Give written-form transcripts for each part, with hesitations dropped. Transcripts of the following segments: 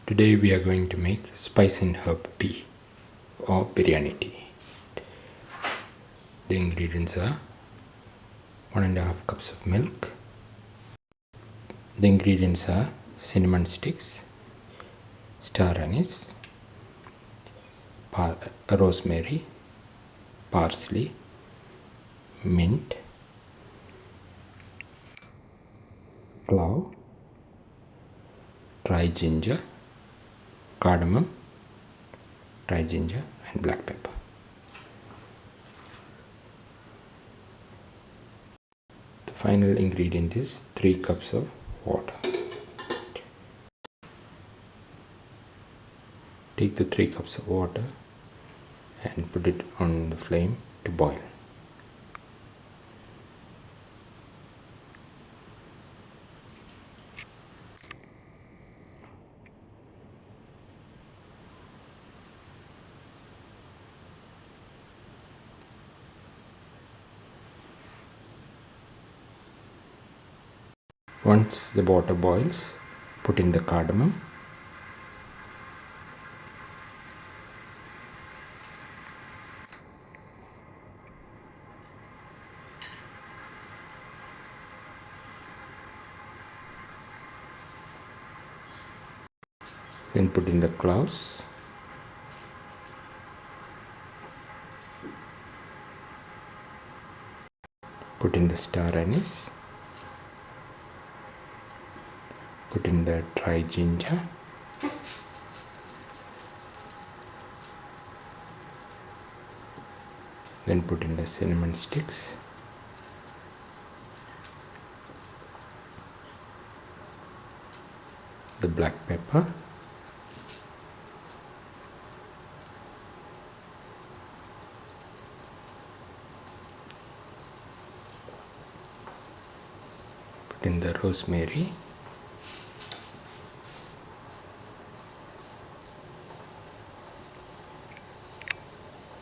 Today we are going to make spice and herb tea or biryani tea. The ingredients are 1.5 cups of milk. The ingredients are cinnamon sticks, star anise, rosemary, parsley, mint, clove, dry ginger, cardamom, dry ginger and black pepper. The final ingredient is 3 cups of water. Take the 3 cups of water and put it on the flame to boil. Once the water boils, put in the cardamom, then put in the cloves, put in the star anise, put in the dry ginger, then put in the cinnamon sticks, the black pepper, put in the rosemary,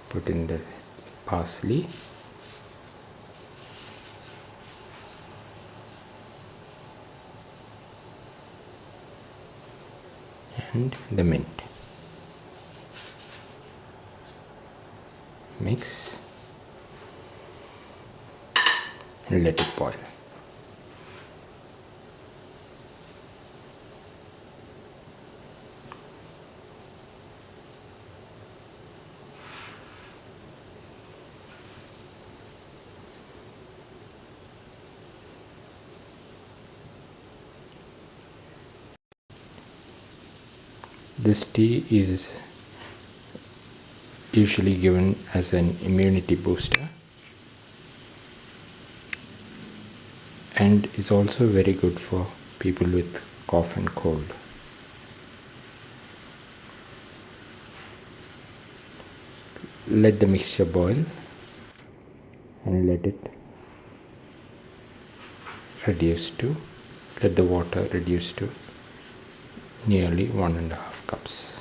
put in the parsley, and the mint. Mix and let it boil. This tea is usually given as an immunity booster and is also very good for people with cough and cold. Let the mixture boil and let the water reduce to nearly 1.5 cups.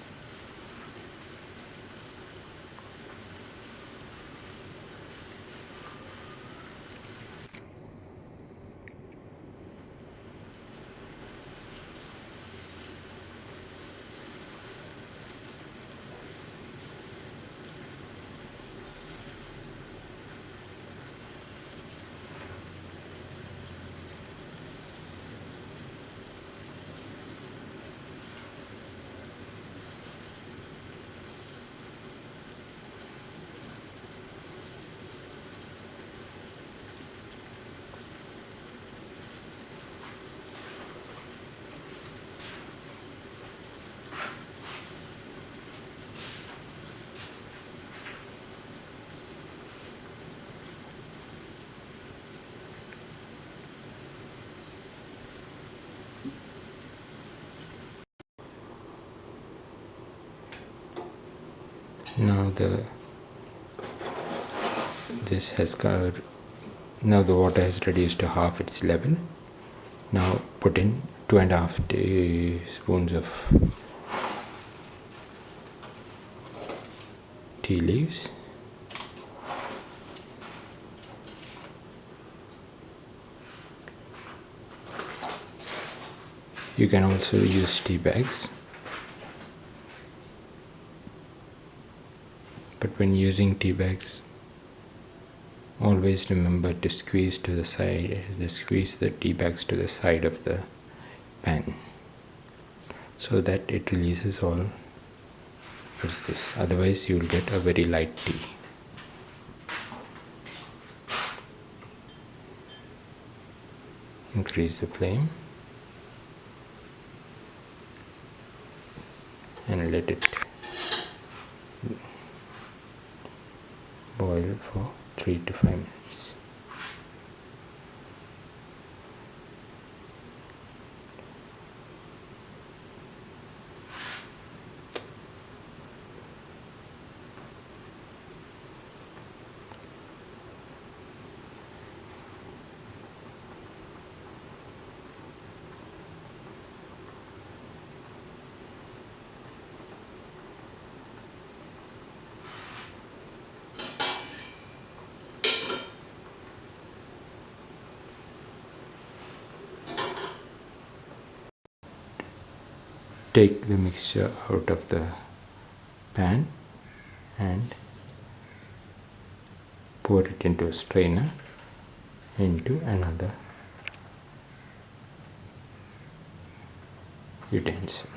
Now the water has reduced to half its level. Now put in 2.5 teaspoons of tea leaves, you can also use tea bags. But when using tea bags, always remember to squeeze the tea bags to the side of the pan, so that it releases all this. Otherwise you will get a very light tea. Increase the flame and let it boil for 3 to 5 minutes. Take the mixture out of the pan and pour it into a strainer into another utensil.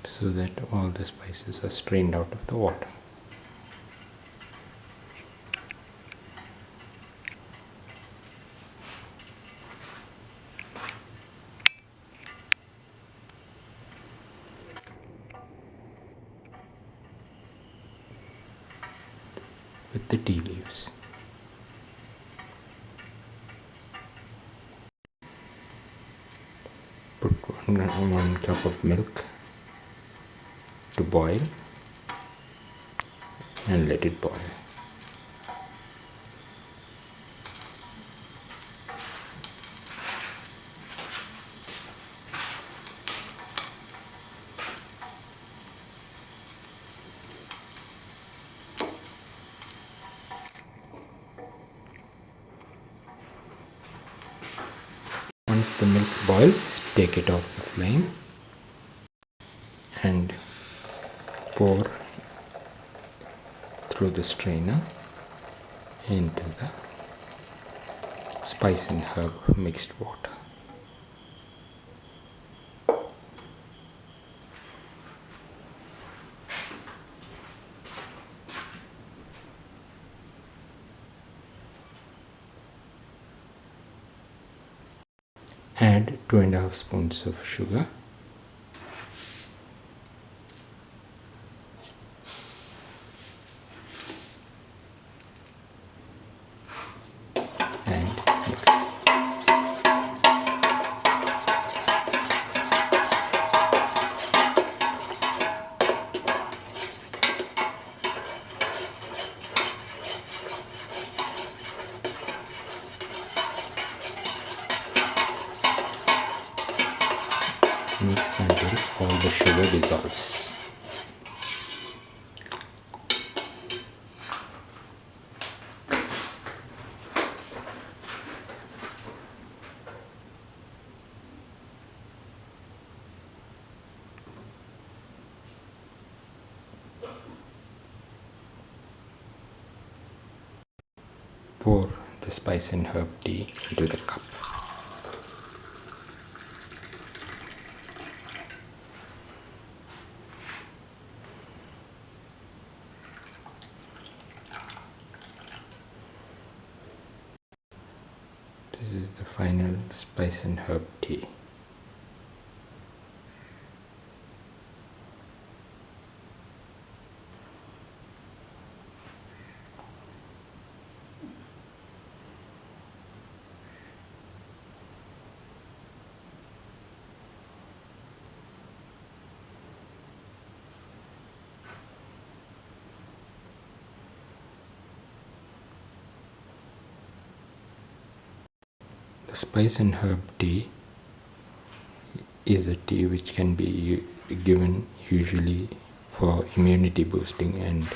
So that all the spices are strained out of the water. With the tea leaves. Put 1 cup of milk to boil and let it boil. Once the milk boils, take it off the flame and pour through the strainer into the spice and herb mixed water. Add 2.5 spoons of sugar and mix. Mix until all the sugar dissolves. Pour the spice and herb tea into the cup. This is the final spice and herb tea. The spice and herb tea is a tea which can be given usually for immunity boosting and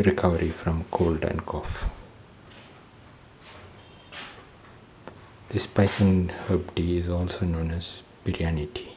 recovery from cold and cough. The spice and herb tea is also known as biryani tea.